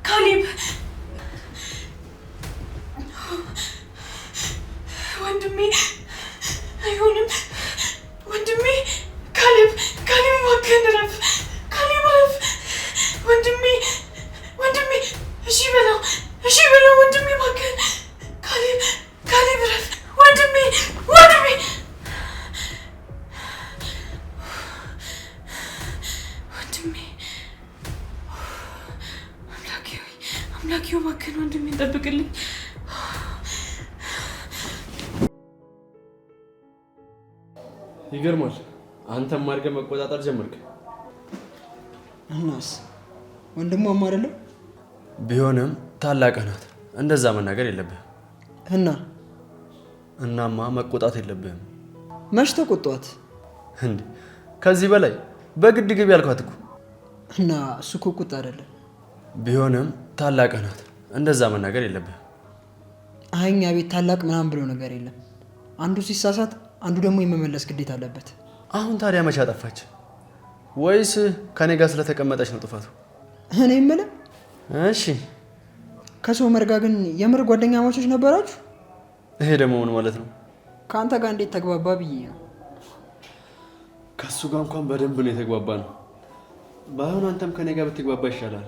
ካሌብ ወንድሜ አይሆንም ወንድሜ ካሌብ እባክህን እረፍ ካሌብ እረፍ ወንድሜ እሺ በለው ወንድሜ እባክህን ካሌብ እረፍ ወንድሜ አምላኬ እባክህን ወንድሜ ጠብቅልኝ ይገርማል አንተም ማርገ መቆጣጠር ጀመርክ እናስ ወንድሟም አይደለም ቢሆንም ታላቅ ናት እንደዛ መናገር የለብህም እናማ መቆጣት የለብህም መች ተቆጣት እንዴ ከዚህ በላይ በግድ ግብ ያልኳት እኮ እና እሱ እኮ ቁጣ አይደለም ቢሆንም ታላቅ ናት እንደዛ መናገር የለብህም አኛ ቤት ታላቅ ምናምን ብሎ ነገር የለም አንዱ ሲሳሳት አንዱ ደግሞ የመመለስ ግዴታ አለበት አሁን ታዲያ መቼ አጠፋች ወይስ ከኔ ጋር ስለተቀመጠች ነው ጥፋቱ እኔ የምልህ እሺ ከሶመር ጋር ግን የምር ጓደኛ ማቾች ነበራችሁ ይሄ ደግሞ ምን ማለት ነው ካንተ ጋር እንዴት ተግባባ ብዬ ነው ከሱ ጋር እንኳን በደንብ ነው የተግባባነው ባይሆን አንተም ከኔ ጋር ብትግባባ ይሻላል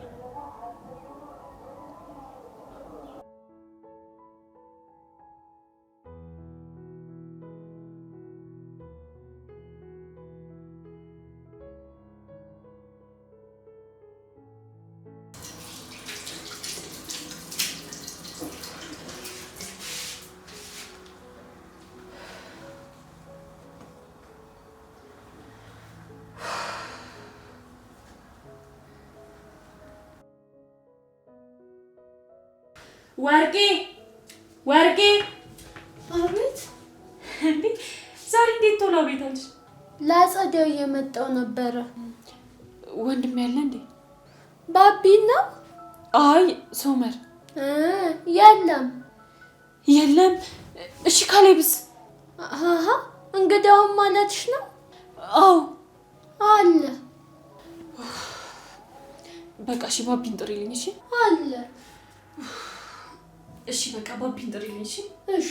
ወርቄ አቤት እንዴ ዛሬ እንዴት ቶሎ ቤት አለሽ ላጸደው የመጣው ነበር ወንድም ያለ እንዴ ባቢና አይ ሶመር የለም እሺ ካሌብስ እንግዳውም ማለትሽ ነው አዎ አለ በቃ እሺ ባቢን ጥሪልኝ እሺ አለ እሺ በቃ ባቢን ጥሪልኝ እሺ እሺ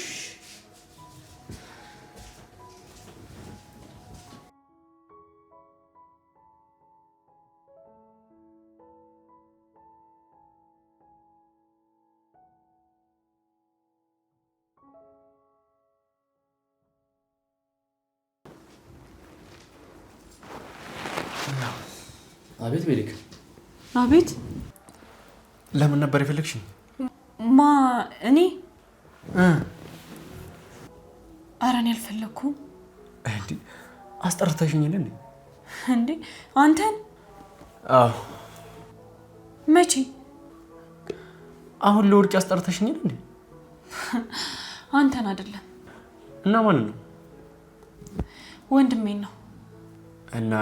አቤት ሜሊክ አቤት ለምን ነበር የፈለግሽኝ እኔ ኧረ እኔ አልፈለኩም እንዴ አስጠርተሽኝ እንዴ አንተን አዎ መቼ አሁን ለውርጭ አስጠርተሽኝ እንዴ አንተን አይደለም እና ማን ነው ወንድሜን ነው እና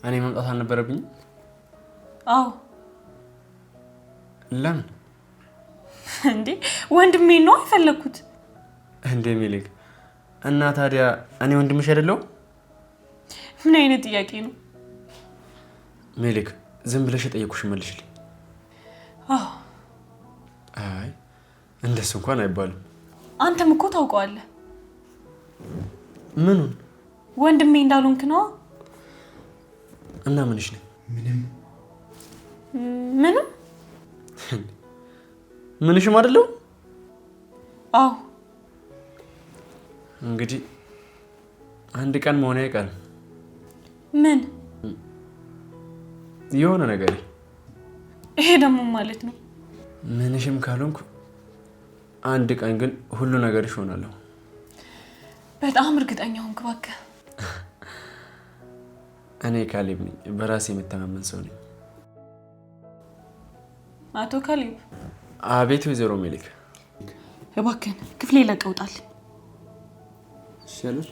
እኔ መምጣት አልነበረብኝም አዎ ለምን እንዴ ወንድሜን ነው አይፈለኩት እንዴ ሜሊክ እና ታዲያ እኔ ወንድምሽ አይደለሁም ምን አይነት ጥያቄ ነው ሜሊክ ዝም ብለሽ ጠየቁሽ መልሽልኝ አዎ አይ እንደሱ እንኳን አይባልም አንተም እኮ ታውቀዋለህ ምኑን ወንድሜ እንዳልሆንክ ነው እና ምንሽ ነኝ ምንም ምንሽም አይደለም አዎ እንግዲህ አንድ ቀን መሆን አይቀርም ምን የሆነ ነገር ይሄ ደግሞ ማለት ነው ምንሽም ካልሆንኩ አንድ ቀን ግን ሁሉ ነገር ይሆናል በጣም እርግጠኛ ሆንክ እባክህ እኔ ካሌብ ነኝ በራሴ የምተማመን ሰው ነኝ አቶ ካሌብ አቤት ወይዘሮ ሜሊክ እባክህን ክፍሌ ለቀውጣል ሸሉር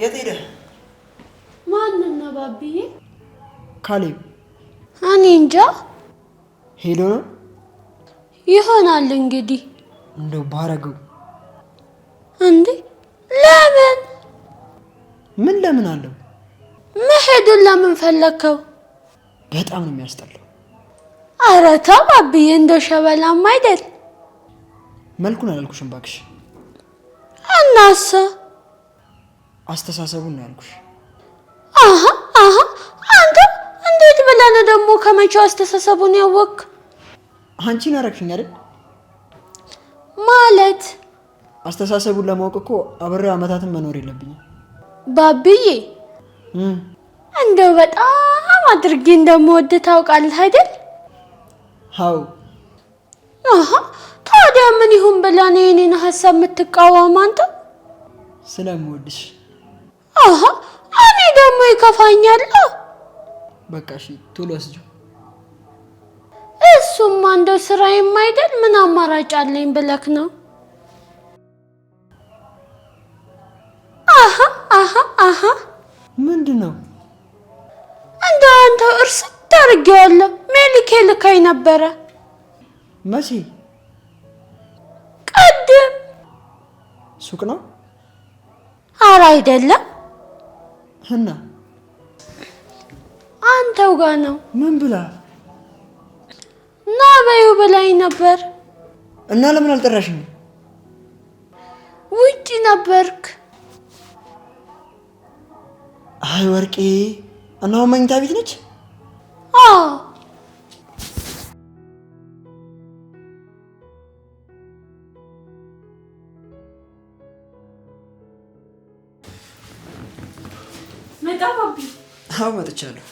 የት ሄደ? ማንን ነው ባቢዬ? ካሌብ። እኔ እንጃ። ሄሎ ነው ይሆናል እንግዲህ። እንደው ባረገው እንዴ ለምን? ምን ለምን አለው? መሄዱን ለምን ፈለከው? በጣም ነው የሚያስጠላው። ኧረ ተው ባቢዬ፣ እንደ ሸበላም አይደል። መልኩን አላልኩሽም እባክሽ። እናሳ አስተሳሰቡን ነው ያልኩሽ። አሃ አንተ እንዴት ብለህ ነው ደግሞ ከመቼው አስተሳሰቡን ያወቅ? አንቺን አረግሽኝ አይደል? ማለት አስተሳሰቡን ለማወቅ እኮ አብሬው አመታትን መኖር የለብኝም ባቢዬ። እንደው በጣም አድርጌ እንደምወድ ታውቃለህ አይደል? አዎ። ታዲያ ምን ይሁን ብለህ ነው የኔን ሀሳብ የምትቃወም አንተ? ስለምወድሽ። እኔ ደግሞ ይከፋኛል። በቃ እሺ ቶሎ ወስጂው። እሱማ እንደው ስራዬም አይደል? ምን አማራጭ አለኝ ብለክ ነው? ምንድን ነው? እንደው አንተ እርስት አድርጌዋለሁ። ሜሊኬ ልካኝ ነበረ። መቼ? ቅድም። ሱቅ ነው? ኧረ አይደለም። እና አንተው ጋር ነው። ምን ብላ? ና በይው ብላኝ ነበር። እና ለምን አልጠራሽኝ? ውጪ ነበርክ። አይ ወርቄ፣ እና አሁን መኝታ ቤት ነች? አዎ። መጣ ባቢ? አዎ መጥቻለሁ።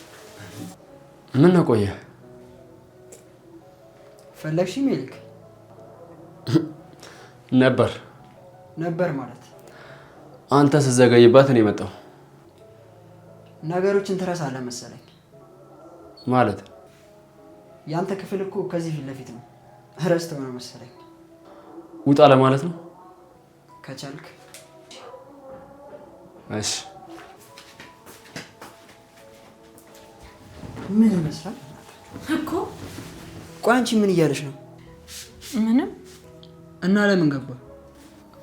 ምን ነው ቆየ? ፈለግሽ ሜሊክ? ነበር ማለት አንተ ስትዘገይባት እኔ መጣሁ። ነገሮችን ትረሳለህ መሰለኝ። ማለት ያንተ ክፍል እኮ ከዚህ ፊት ለፊት ነው። ረስተው ነው መሰለኝ። ውጣ ለማለት ነው ከቻልክ። እሺ። ምን ይመስላል እኮ? ቆይ አንቺ ምን እያለሽ ነው? ምንም። እና ለምን ገባ?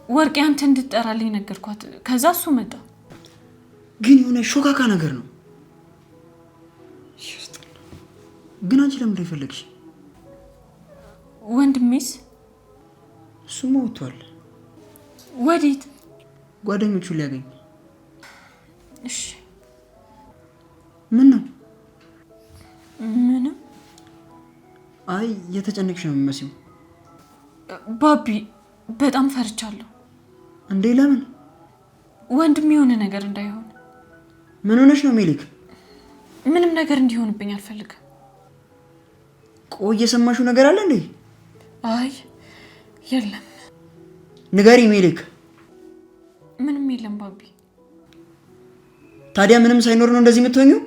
ወርቄ አንተ እንድትጠራልኝ ነገርኳት። ከዛ እሱ መጣ። ግን የሆነ ሾካካ ነገር ነው። ግን አንቺ ለምን ይፈልግሽ? ወንድሜስ? እሱማ ወጥቷል። ወዴት? ጓደኞቹን ሊያገኝ። እሺ። ምን ነው? ምንም። አይ የተጨነቅሽ ነው የሚመስለው። ባቢ በጣም ፈርቻለሁ። እንዴ ለምን? ወንድሜ የሆነ ነገር እንዳይሆን። ምን ሆነሽ ነው ሜሊክ? ምንም ነገር እንዲሆንብኝ አልፈልግም። ቆይ እየሰማሽው ነገር አለ እንዴ? አይ የለም። ንገሪ ሜሊክ። ምንም የለም ባቢ። ታዲያ ምንም ሳይኖር ነው እንደዚህ የምትሆኚው?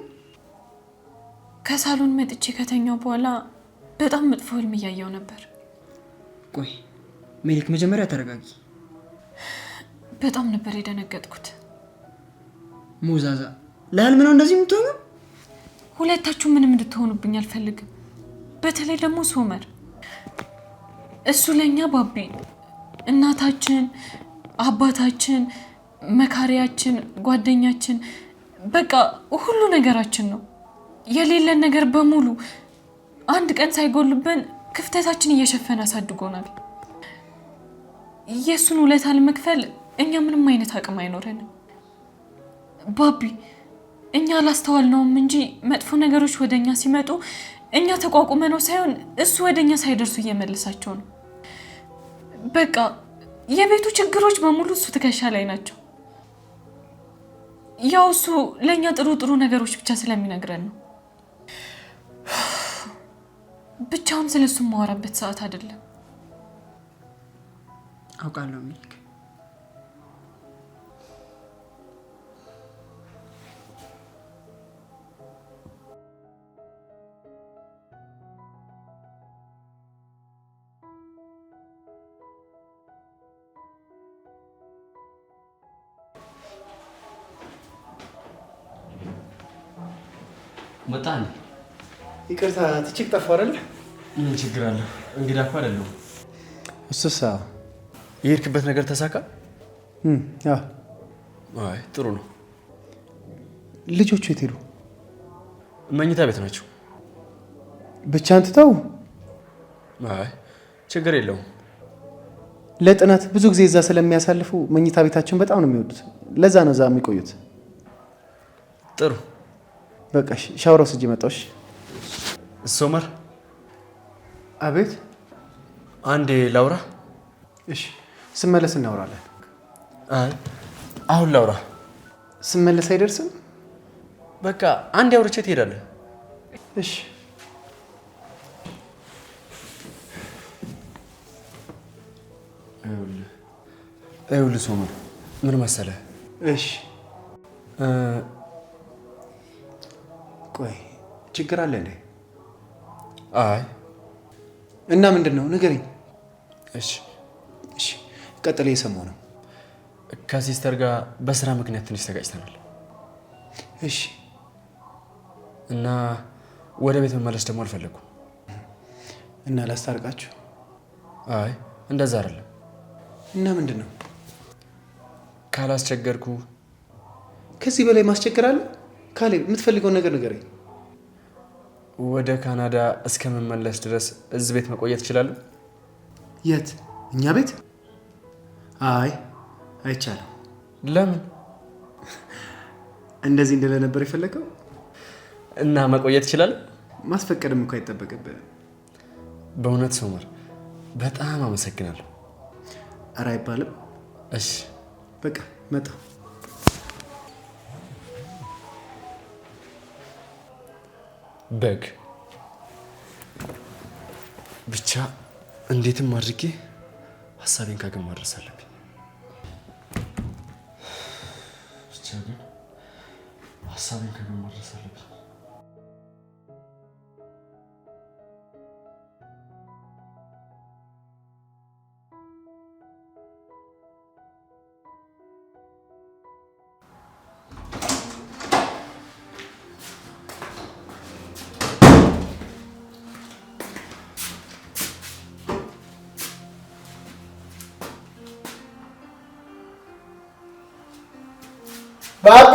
ከሳሎን መጥቼ ከተኛው በኋላ በጣም መጥፎ ህልም እያየው ነበር። ቆይ ሜሊክ መጀመሪያ ተረጋጊ። በጣም ነበር የደነገጥኩት። ሞዛዛ ለህልም ነው እንደዚህ የምትሆኚው? ሁለታችሁ ምንም እንድትሆኑብኝ አልፈልግም። በተለይ ደግሞ ሶመር። እሱ ለኛ ባቢ እናታችን፣ አባታችን፣ መካሪያችን፣ ጓደኛችን፣ በቃ ሁሉ ነገራችን ነው። የሌለን ነገር በሙሉ አንድ ቀን ሳይጎልብን ክፍተታችን እየሸፈነ አሳድጎናል። የሱን ውለታ ለመክፈል እኛ ምንም አይነት አቅም አይኖረንም። ባቢ እኛ አላስተዋልነውም እንጂ መጥፎ ነገሮች ወደኛ ሲመጡ እኛ ተቋቁመነው ሳይሆን እሱ ወደኛ ሳይደርሱ እየመለሳቸው ነው። በቃ የቤቱ ችግሮች በሙሉ እሱ ትከሻ ላይ ናቸው። ያው እሱ ለኛ ጥሩ ጥሩ ነገሮች ብቻ ስለሚነግረን ነው። ብቻውን ስለሱ ማወራበት ሰዓት አይደለም። አውቃለሁ ሜሊክ። መጣን። ይቅርታ ትችክ ጠፋ አይደል? ምን ችግር አለ? እንግዳ እኮ አይደለሁም። እሱሳ የሄድክበት ነገር ተሳካ? አይ ጥሩ ነው። ልጆቹ የት ሄዱ? መኝታ ቤት ናቸው። ብቻህን ትተው? አይ ችግር የለውም። ለጥናት ብዙ ጊዜ እዛ ስለሚያሳልፉ መኝታ ቤታቸውን በጣም ነው የሚወዱት። ለዛ ነው እዛ የሚቆዩት። ጥሩ በቃ ሻወር ወስጄ መጣሁ። ሶመር። አቤት። አንዴ ላውራ። እሺ ስመለስ እናወራለን። አይ አሁን ላውራ። ስመለስ አይደርስም? በቃ አንዴ አውርቼ ትሄዳለህ። እሺ ይኸውልህ ሶመር ምን መሰለህ? እሺ ቆይ ችግር አለ እንዴ? አይ እና ምንድን ነው ንገረኝ። እሺ ቀጥሎ የሰማው ነው። ከሲስተር ጋር በስራ ምክንያት ትንሽ ተጋጭተናል። እሺ እና ወደ ቤት መመለስ ደግሞ አልፈለኩም። እና ላስታርቃችሁ? አይ እንደዛ አይደለም። እና ምንድን ነው? ካላስቸገርኩ። ከዚህ በላይ ማስቸገር አለ? ካሌብ የምትፈልገውን ነገር ንገረኝ። ወደ ካናዳ እስከምመለስ ድረስ እዚህ ቤት መቆየት እችላለሁ? የት? እኛ ቤት? አይ አይቻልም። ለምን? እንደዚህ እንደለ ነበር የፈለገው? እና መቆየት እችላለሁ? ማስፈቀድም እኮ አይጠበቅብህም። በእውነት ሶመር በጣም አመሰግናለሁ። ኧረ አይባልም። እሺ በቃ መጣሁ። በግ ብቻ እንዴትም አድርጌ ሀሳቤን ካገም ማድረስ አለብኝ። ብቻ ግን ሀሳቤን ካገም ማድረስ አለብኝ። ባቢ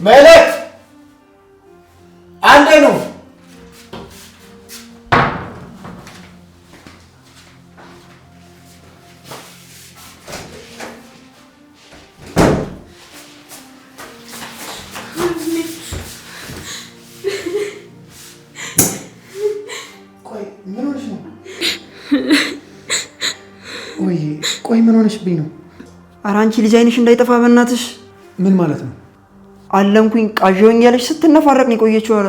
መለክ አንዴ ነው። ቆይ ምን ሆነሽ ነው? ቆይ ምን ሆነሽብኝ ነው? ኧረ አንቺ ልጅ አይንሽ እንዳይጠፋ በእናትሽ። ምን ማለት ነው? አለምኩኝ ቃዣውኝ ያለሽ ስትነፋረቅ ነው የቆየችው። ኧረ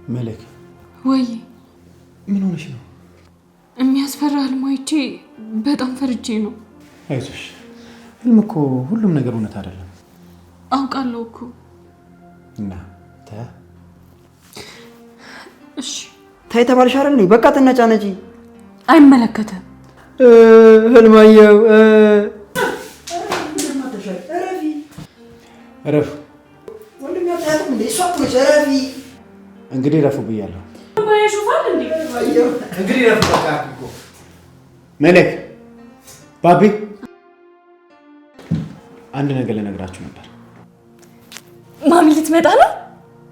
መለክ ወይ ምን ሆነሽ ነው? የሚያስፈራ ህልም አይቼ በጣም ፈርቼ ነው። አይዞሽ፣ ህልም እኮ ሁሉም ነገር እውነት አይደለም። አውቃለሁ እኮ። እና እሺ ታይ ተባልሽ አይደል? በቃ ትነጫነጪ። አይመለከተም። ህልማየው ረፍ ወንድም ያጣያትም እንዴ? እሷ ትሮች ረፊ እንግዲህ ረፉ ብያለሁ። ባይሹፋል እንዴ? እንግዲህ ረፉ በቃ እኮ መለክ ባቢ አንድ ነገር ልነግራችሁ ነበር። ማሚ ልትመጣ ነው?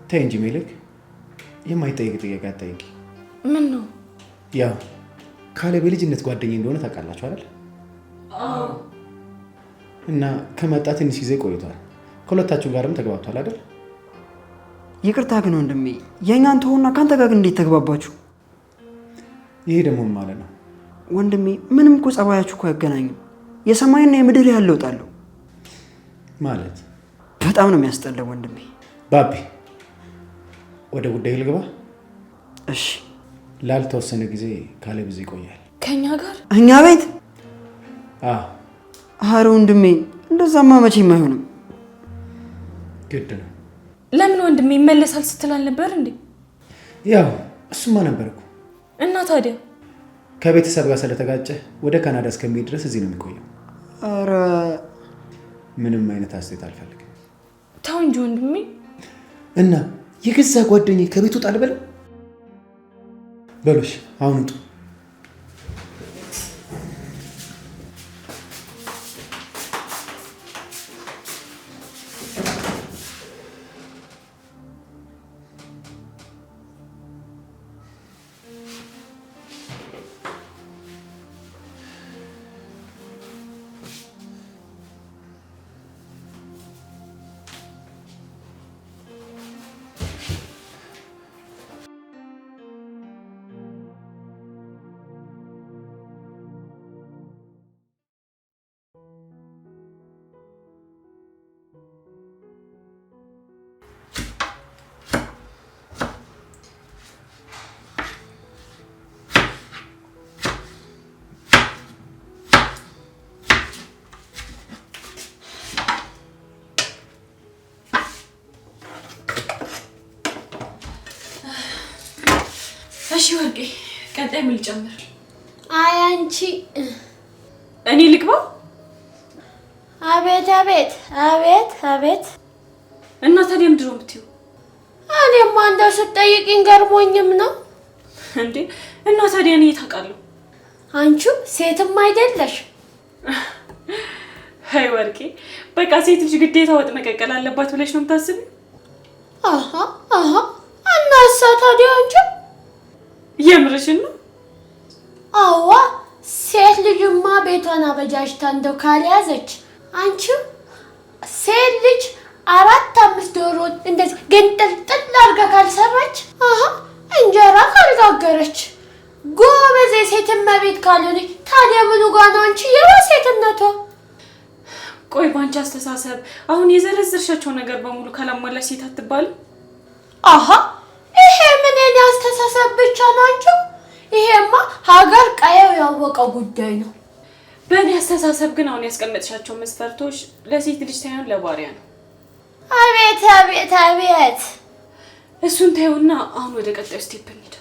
ተይ እንጂ መለክ፣ የማይጠይቅ ጥያቄ አትጠይቂ። ምን ነው? ያው ካሌብ የልጅነት ጓደኛዬ እንደሆነ ታውቃላችሁ አይደል? አዎ። እና ከመጣ ትንሽ ጊዜ ቆይቷል። ከሁለታችሁ ጋርም ተግባብቷል አይደል? ይቅርታ ግን ወንድሜ የኛን ተውና ካንተ ጋር እንዴት ተግባባችሁ? ይሄ ደግሞ ማለት ነው ወንድሜ ምንም እኮ ጸባያችሁ እኮ አይገናኝም። የሰማይና የምድር ያህል ለውጥ አለው ማለት። በጣም ነው የሚያስጠላው ወንድሜ። ባቢ ወደ ጉዳይ ልግባ። እሺ። ላልተወሰነ ጊዜ ካሌብ እዚህ ይቆያል። ከኛ ጋር? እኛ ቤት? አዎ። ኧረ ወንድሜ እንደዛማ መቼም አይሆንም። ግድ ነው። ለምን ወንድሜ ይመለሳል ስትል አልነበር እንዴ? ያው እሱማ ነበርኩ። እና ታዲያ ከቤተሰብ ጋር ስለተጋጨ ወደ ካናዳ እስከሚሄድ ድረስ እዚህ ነው የሚቆየው። ኧረ ምንም አይነት አስተያየት አልፈልግም። ተው እንጂ ወንድሜ። እና የገዛ ጓደኛዬ ከቤት ውጣ ልበል? በሎሽ አሁን ውጡ። እሺ ወርቄ፣ ቀጣይ ምን ልጨምር? አይ አንቺ እኔ ልግባ? አቤት አቤት አቤት አቤት። እና ታዲያ ምንድን ነው የምትይው? እኔማ እንደው ስትጠይቂኝ ገርሞኝም ነው እንዴ። እና ታዲያ እኔ ታውቃለሁ? አንቺው ሴትም አይደለሽ። አይ ወርቄ፣ በቃ ሴት ልጅ ግዴታ ወጥ መቀቀል አለባት ብለሽ ነው የምታስቢው? አሃ አሃ። እና እሷ ታዲያ አንቺ የምርሽን ነው? አዋ ሴት ልጅማ ቤቷን አበጃጅታ እንደው ካልያዘች አንቺ ሴት ልጅ 4-5 ዶሮ እንደዚህ ገንጠልጥል አድርጋ ካልሰራች እንጀራ ካልጋገረች ጎበዝ የሴት እመቤት ካልሆነች ታዲያ ምኑ ጋር ነው አንቺ የሴትነቷ? ቆይ ባንቺ አስተሳሰብ አሁን የዘረዘርሻቸው ነገር በሙሉ ካላሟላሽ ሴት አትባልም? ይሄ ምን የኔ አስተሳሰብ ብቻ ነው አንቺ? ይሄማ ሀገር ቀየው ያወቀው ጉዳይ ነው። በእኔ አስተሳሰብ ግን አሁን ያስቀመጥሻቸው መስፈርቶች ለሴት ልጅ ሳይሆን ለባሪያ ነው። አቤት አቤት አቤት። እሱን ታዩና አሁን ወደ ቀጣዩ ስቴፕ እንሂድ።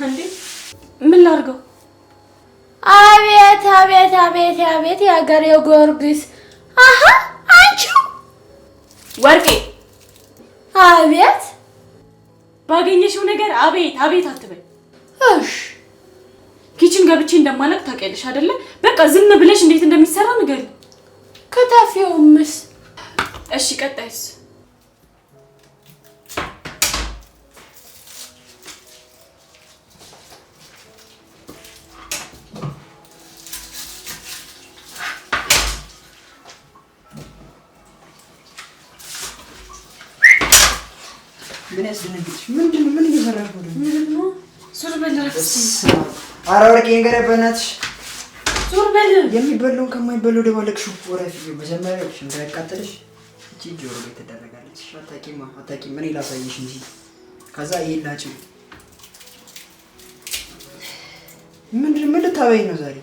እንዴ ምን ላድርገው? አቤት አቤት አቤት አቤት የሀገሬው ጊዮርጊስ። አንቺ ወርቄ። አቤት። ባገኘሽው ነገር አቤት አቤት አትበይ። እሺ ኪችን ገብቼ እንደማለቅ ታውቂያለሽ አይደለ? በቃ ዝም ብለሽ እንዴት እንደሚሰራ ንገሪኝ። ከተፊውምስ? እሺ ቀጣይስ? ምን ያስደነግጥሽ? ምንድን ነው? ምን እየሰራሽ ነው? ምንድን ነው? ዞር በል እረፍት። ኧረ ወርቄ ንገሪያት በእናትሽ። ዞር በል። የሚበላውን ከማይበላው ደባለቅሽው። ወረፊ መጀመሪያ እንዳያቃጥልሽ እቺ ጆሮ ላይ ትደረጋለች። አታውቂም። እኔ ላሳይሽ እንጂ ከዛ ይላጭ። ምን ልታበይኝ ነው ዛሬ?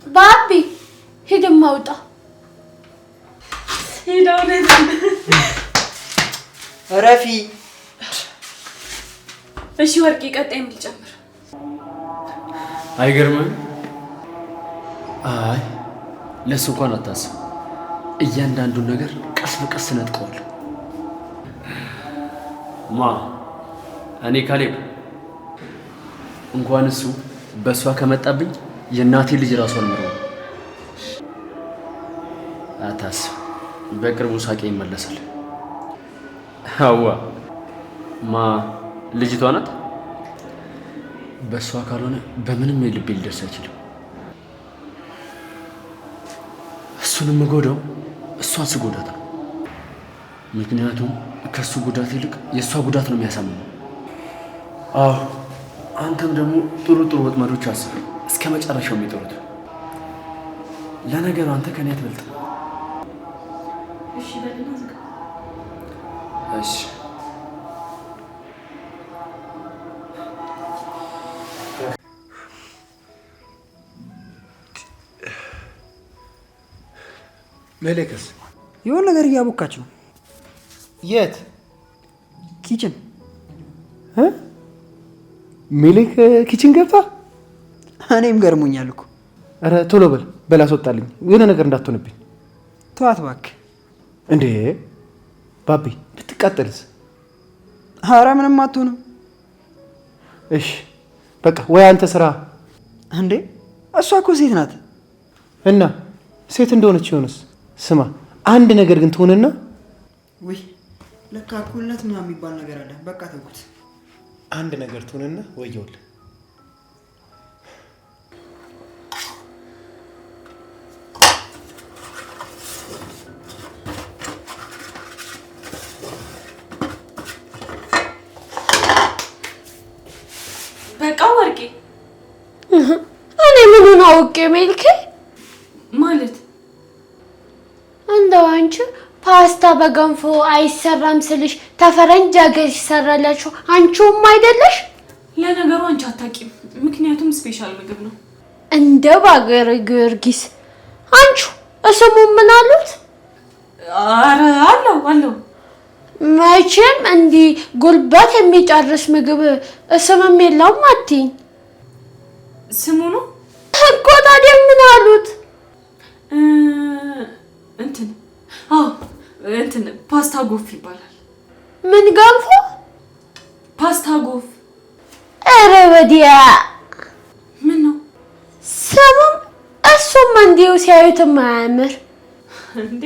ባቢ ሂድማ ውጣ። ሄዳው ረፊ። እሺ ወርቄ ቀጣይ ምን ልጨምር? አይገርምም? አይ ለሱ እንኳን አታስብ። እያንዳንዱን ነገር ቀስ በቀስ ነጥቀዋለሁ። እኔ ካሌብ እንኳን እሱ በእሷ ከመጣብኝ የእናቴ ልጅ ራሷን ምሮ አታስብ። በቅርቡ ሳቄ ይመለሳል። አዋ ልጅቷ ናት። በእሷ ካልሆነ በምንም የልቤ ሊደርስ አይችልም። እሱንም ጎዳው እሷን ስጎዳት ነው። ምክንያቱም ከሱ ጉዳት ይልቅ የእሷ ጉዳት ነው የሚያሳምነው። አዎ አንተም ደግሞ ጥሩ ወጥመዶች አስብ፣ እስከ መጨረሻው የሚጠሩት። ለነገሩ አንተ ከኔ አትበልጥም። እሺ በልና ዝጋ። እሺ መለከስ የሆነ ነገር እያቦካች ነው። የት? ኪችን። ሜሌክ ኪችን ገብታ? እኔም ገርሞኛል እኮ። ኧረ ቶሎ በል አስወጣልኝ፣ የሆነ ነገር እንዳትሆንብኝ። ተዋት እባክህ። እንዴ ባቢ ብትቃጠልስ? ኧረ ምንም አትሆንም። እሺ በቃ ወይ አንተ ስራ። እንዴ እሷ እኮ ሴት ናት። እና ሴት እንደሆነች ይሆንስ? ስማ አንድ ነገር ግን ትሆንና ውይ ለካ እኩልነት ምናምን የሚባል ነገር አለ። በቃ ተውኩት። አንድ ነገር ትሆንና ወየውልህ። በቃ ወርቄ፣ እኔ ምኑን አውቄ ሜልኬ ማለት እንደው አንቺ ፓስታ በገንፎ አይሰራም ስልሽ ተፈረንጅ ሀገር ይሰራላችሁ አንቺውም አይደለሽ? ለነገሩ አንቺ አታውቂም፣ ምክንያቱም ስፔሻል ምግብ ነው። እንደ ባገር ጊዮርጊስ አንቺ እስሙ ምን አሉት? አረ አለው መቼም እንዲህ ጉልበት የሚጨርስ ምግብ እስምም የለውም አትይኝ። ስሙ ነው እኮ ታዲያ ምን አሉት? እንትን ፓስታ ጎፍ ይባላል። ምን ገንፎ? ፓስታ ጎፍ። ኧረ ወዲያ ምን ነው ስሙም እሱም እንዲሁ ሲያዩት ማያምር እንዴ?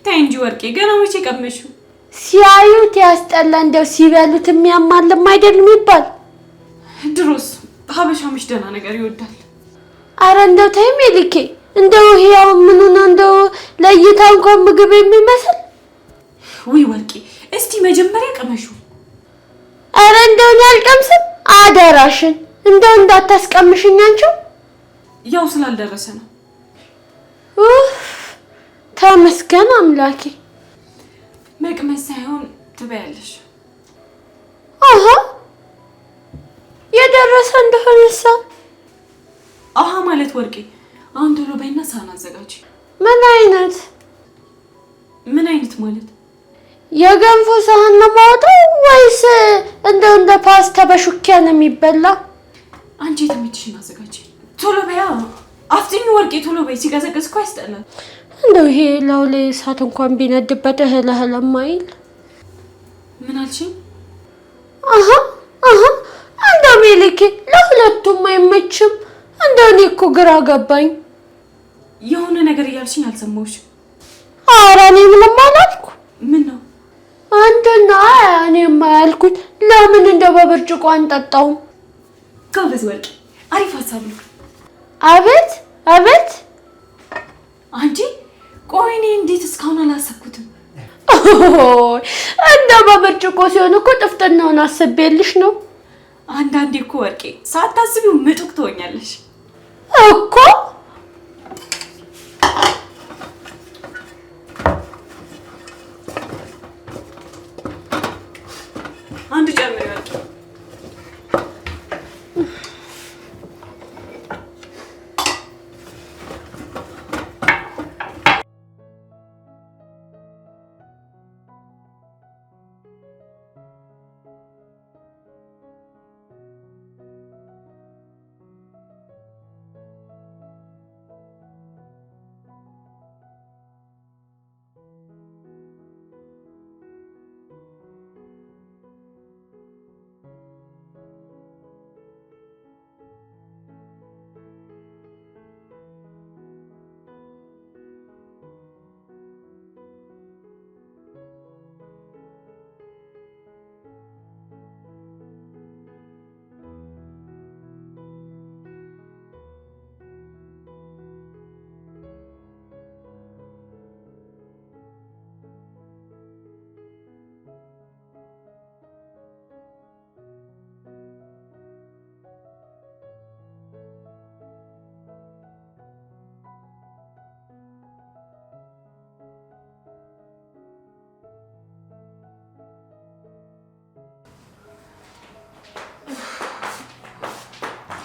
ተይ እንጂ ወርቄ፣ ገና መቼ ቀመሽው? ሲያዩት ያስጠላ፣ እንደው ሲበሉት የሚያማልም አይደል የሚባል። ድሮስ ሀበሻምሽ ደህና ነገር ይወዳል። አረ እንደው ተይ ሜልኬ፣ እንደው ይሄው ምኑን እንደው ለይታ እንኳን ምግብ የሚመስል። ውይ ወርቄ፣ እስቲ መጀመሪያ ቀመሹ። አረ እንደው ያልቀምስም አደራሽን፣ እንደው እንዳታስቀምሽኝ አንቺው። ያው ስላልደረሰ ነው። ተመስገን አምላኬ። መቅመስ ሳይሆን ትበያለሽ። አሃ የደረሰ እንደሆነሳ። አሃ ማለት ወርቄ፣ አሁን ቶሎ በይና ሳህን አዘጋጅ። ምን አይነት ማለት? የገንፎ ሳህን ነው ማውጣው ወይስ እንደው እንደ ፓስታ በሹኪያ ነው የሚበላ? አንቺ የተመችሽን አዘጋጅ። ቶሎ በያ። አፍጥኝ ወርቄ፣ ቶሎ በይ። ሲቀዘቅዝ እኮ ያስጠላል። እንደው ይሄ ላውሌ እሳት እንኳን ቢነድበት እህል ማይል። ምን አልሽኝ? አሃ እንደው ሜልኬ ለሁለቱም አይመችም። እንደው እኔ እኮ ግራ ገባኝ። የሆነ ነገር እያልሽኝ አልሰማሁሽም። ኧረ እኔ ምንም አላልኩ። ምን ነው? አንተና እኔማ ያልኩት ለምን እንደው በብርጭቆ አንጠጣውም? ጎበዝ ወርቄ፣ አሪፍ ሀሳብ ነው። አቤት አንቺ ቆይ፣ እኔ እንዴት እስካሁን አላሰብኩትም? እንደው በብርጭቆ ሲሆን እኮ ጥፍጥናውን አስቤልሽ ነው። አንዳንዴ እኮ ወርቄ ሳታስቢው ምጡቅ ትሆኛለሽ እኮ። አንድ ጨምሪ ወርቄ።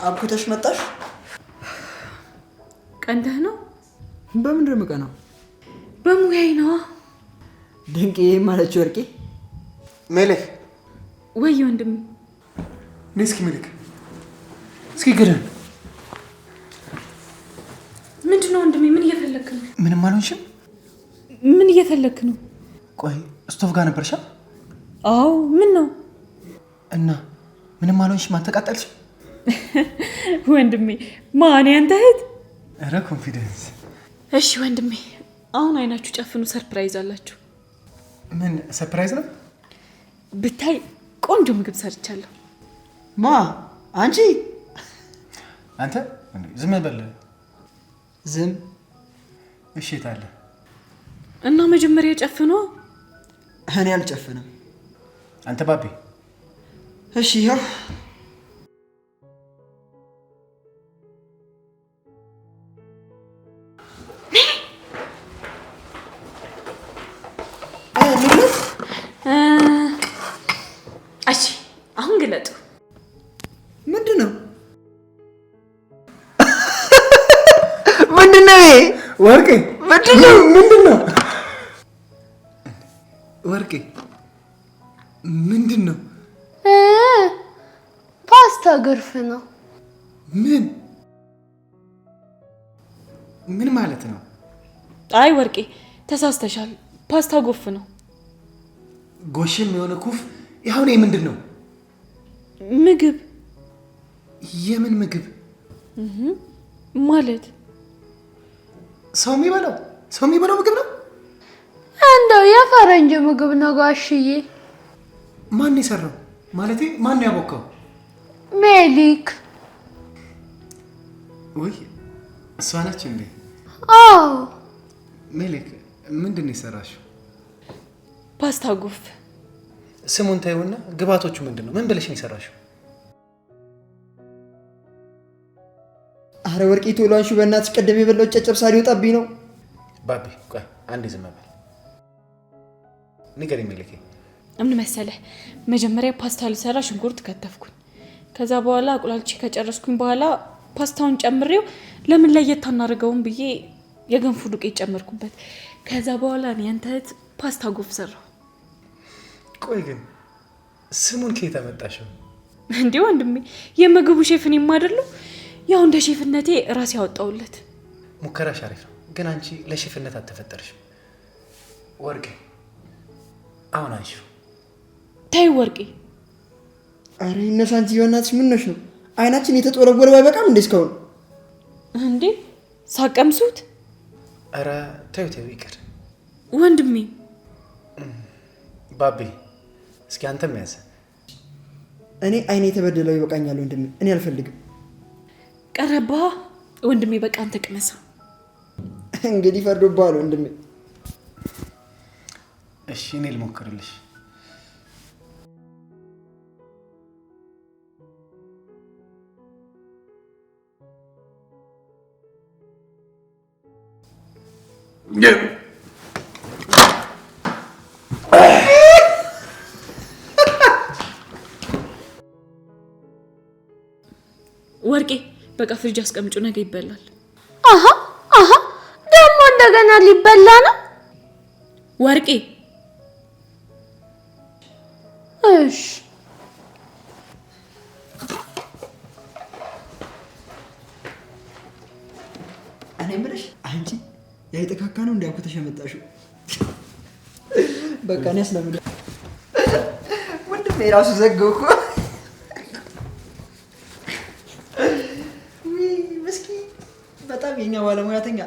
አብኩተሽ መጣሽ? ቀንተህ ነው? በምንድን ነው የምቀናው? በሙያዬ ነዋ። ድንቄ ማለች ወርቄ። ሜሌክ ወይ ወንድሜ እስኪ ሜሌክ እስኪ ግደን። ምንድን ነው ወንድሜ? ምን እየፈለክ ነው? ምንም አልሆንሽም? ምን እየፈለክ ነው? ቆይ ስቶቭ ጋር ነበርሻ? አዎ ምን ነው? እና ምንም አልሆንሽም? አልተቃጠልሽም? ወንድሜ ማን ያንተ እህት? ኧረ ኮንፊደንስ። እሺ ወንድሜ አሁን አይናችሁ ጨፍኑ፣ ሰርፕራይዝ አላችሁ። ምን ሰርፕራይዝ ነው? ብታይ ቆንጆ ምግብ ሰርቻለሁ። ማ አንቺ? አንተ ዝም በል። ዝም? እሺ ታለ እና መጀመሪያ ጨፍኖ። እኔ አልጨፍንም። አንተ ባቢ። እሺ ይኸው እሺ አሁን ግለጡ። ምንድን ነው? ምንድን ነው ይሄ? ወርቄ ምንድን ነው? ምንድን ነው ወርቄ? ምንድን ነው? ፓስታ ግርፍ ነው። ምን ማለት ነው? አይ ወርቄ ተሳስተሻል። ፓስታ ጎፍ ነው። ጎሽም የሆነ ኩፍ። ይሁን ምንድን ነው? ምግብ። የምን ምግብ ማለት? ሰው የሚበላው ምግብ ነው? እንደው የፈረንጅ ምግብ ነው ጋሽዬ። ማን የሰራው? ማለቴ ማን ያቦካው? ሜሊክ። ወይ እሷ ነች እንዴ? አዎ። ሜሊክ ምንድን ነው የሰራሽው? ፓስታ ጎፍ። ስሙን ታዩና ግባቶቹ ምንድን ነው? ምን ብለሽ ነው የሰራሽው? አረ ወርቄ ቶሎ አንሺ በእናትሽ፣ ቀደም የበላው ጨጨብሳ ሊወጣብኝ ነው። ባቢ ቆይ አንዴ ዝም በል። ንገሪኝ ሜሊክ። ምን መሰለህ መጀመሪያ ፓስታ ልሰራ ሽንኩርት ከተፍኩኝ። ከዛ በኋላ አቁላልቼ ከጨረስኩኝ በኋላ ፓስታውን ጨምሬው ለምን ለየት አናደርገውም ብዬ የገንፉ ዱቄት ጨመርኩበት። ከዛ በኋላ እኔ አንተ እህት ፓስታ ጎፍ ሰራው። ቆይ ግን ስሙን ከየት አመጣሽው? እንዴ ወንድሜ የምግቡ ሼፍ እኔም አይደለሁ? ያው እንደ ሼፍነቴ ራሴ ያወጣውለት። ሙከራሽ አሪፍ ነው፣ ግን አንቺ ለሼፍነት አትፈጠርሽም። ወርቄ አሁን አንቺው ተይ ወርቄ። አረ ይነሳ አንቺ በእናትሽ ምን ነሽ ነው? አይናችን የተጦረወረ ባይበቃም እንዴ እስካሁን? እንዴ ሳቀምሱት? አረ ተይው ይቅር። ወንድሜ ባቢ እስኪ አንተም ያዘ። እኔ አይኔ የተበደለው ይበቃኛል ወንድሜ፣ እኔ አልፈልግም። ቀረባ ወንድሜ፣ በቃ አንተ ቅመሳ። እንግዲህ ፈርዶብሃል ወንድሜ። እሺ እኔ ልሞክርልሽ። ወርቄ በቃ ፍሪጅ አስቀምጩ፣ ነገ ይበላል። አሃ ደግሞ እንደገና ሊበላ ነው ወርቄ። እሺ እኔ የምልሽ አንቺ ያይተካካ ነው እንዲያውቁ ተሸመጣሽው። በቃ እኔ አስለምደ ወንድሜ ራሱ ዘገው እኮ። ምስኪ በጣም የኛ ባለሙያተኛ።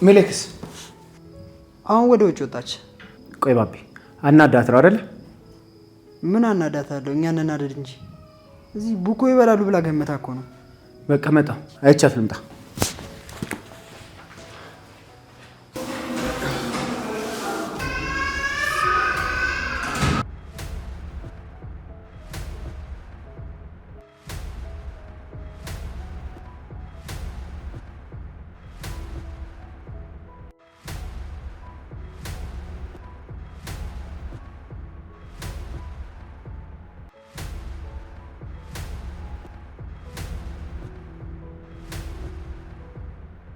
ሜሌክስ አሁን ወደ ውጭ ወጣች። ቆይ ባቢ አናዳት ነው አይደል? ምን አናዳታለሁ? እኛ እናናደድ እንጂ እዚህ ቡኮ ይበላሉ ብላ ገመታ እኮ ነው። በቃ መጣ አይቻት ልምጣ።